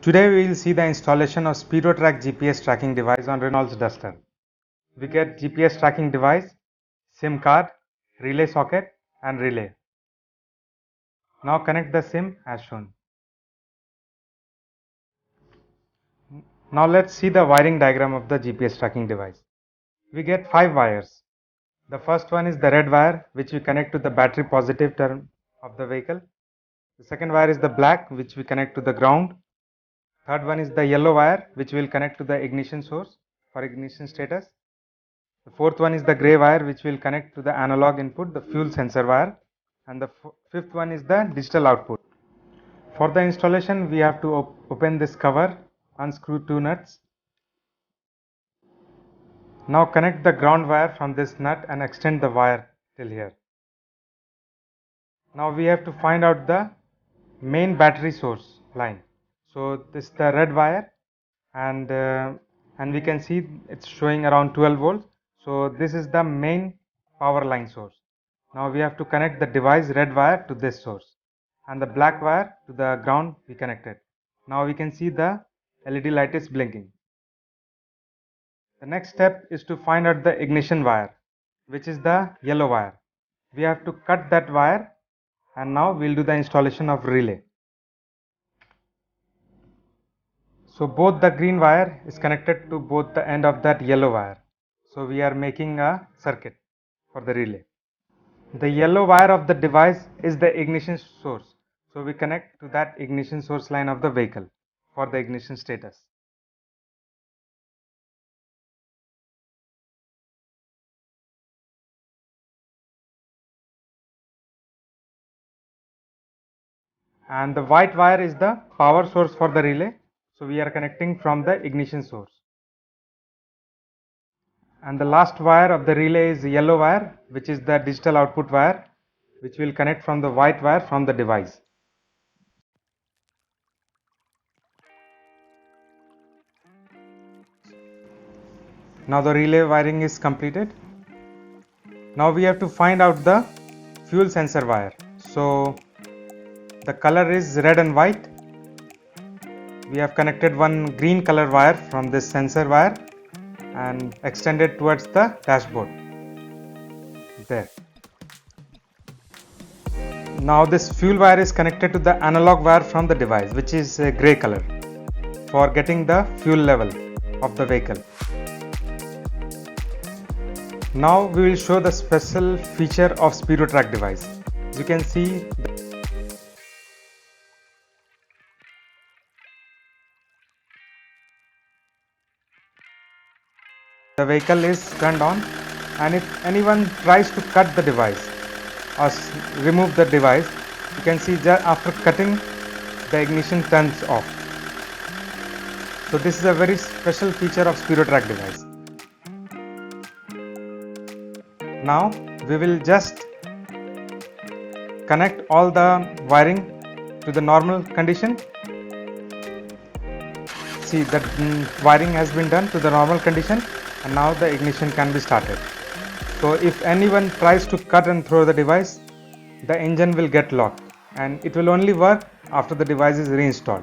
Today we will see the installation of SpeedoTrack GPS tracking device on Renault Duster. We get GPS tracking device, SIM card, relay socket and relay. Now connect the SIM as shown. Now let's see the wiring diagram of the GPS tracking device. We get 5 wires. The first one is the red wire which we connect to the battery positive term of the vehicle. The second wire is the black which we connect to the ground. Third one is the yellow wire which will connect to the ignition source for ignition status. The fourth one is the gray wire which will connect to the analog input, the fuel sensor wire, and the fifth one is the digital output. For the installation we have to open this cover, unscrew 2 nuts. Now connect the ground wire from this nut and extend the wire till here. Now we have to find out the main battery source line. So this is the red wire and we can see it's showing around 12 volts. So this is the main power line source. Now we have to connect the device red wire to this source and the black wire to the ground we connected. Now we can see the LED light is blinking. The next step is to find out the ignition wire, which is the yellow wire. We have to cut that wire and now we'll do the installation of relay. So both the green wire is connected to both the end of that yellow wire. So we are making a circuit for the relay. The yellow wire of the device is the ignition source. So we connect to that ignition source line of the vehicle for the ignition status. And the white wire is the power source for the relay. So we are connecting from the ignition source. And the last wire of the relay is the yellow wire, which is the digital output wire, which will connect from the white wire from the device. Now the relay wiring is completed. Now we have to find out the fuel sensor wire. So the color is red and white. We have connected one green color wire from this sensor wire and extended towards the dashboard. There. Now this fuel wire is connected to the analog wire from the device, which is a gray color, for getting the fuel level of the vehicle. Now we will show the special feature of SpeedoTrack device. As you can see, the vehicle is turned on, and if anyone tries to cut the device or remove the device, you can see that after cutting, the ignition turns off. So this is a very special feature of SpeedoTrack device. Now we will just connect all the wiring to the normal condition. See that wiring has been done to the normal condition, and now the ignition can be started. So if anyone tries to cut and throw the device, the engine will get locked and it will only work after the device is reinstalled.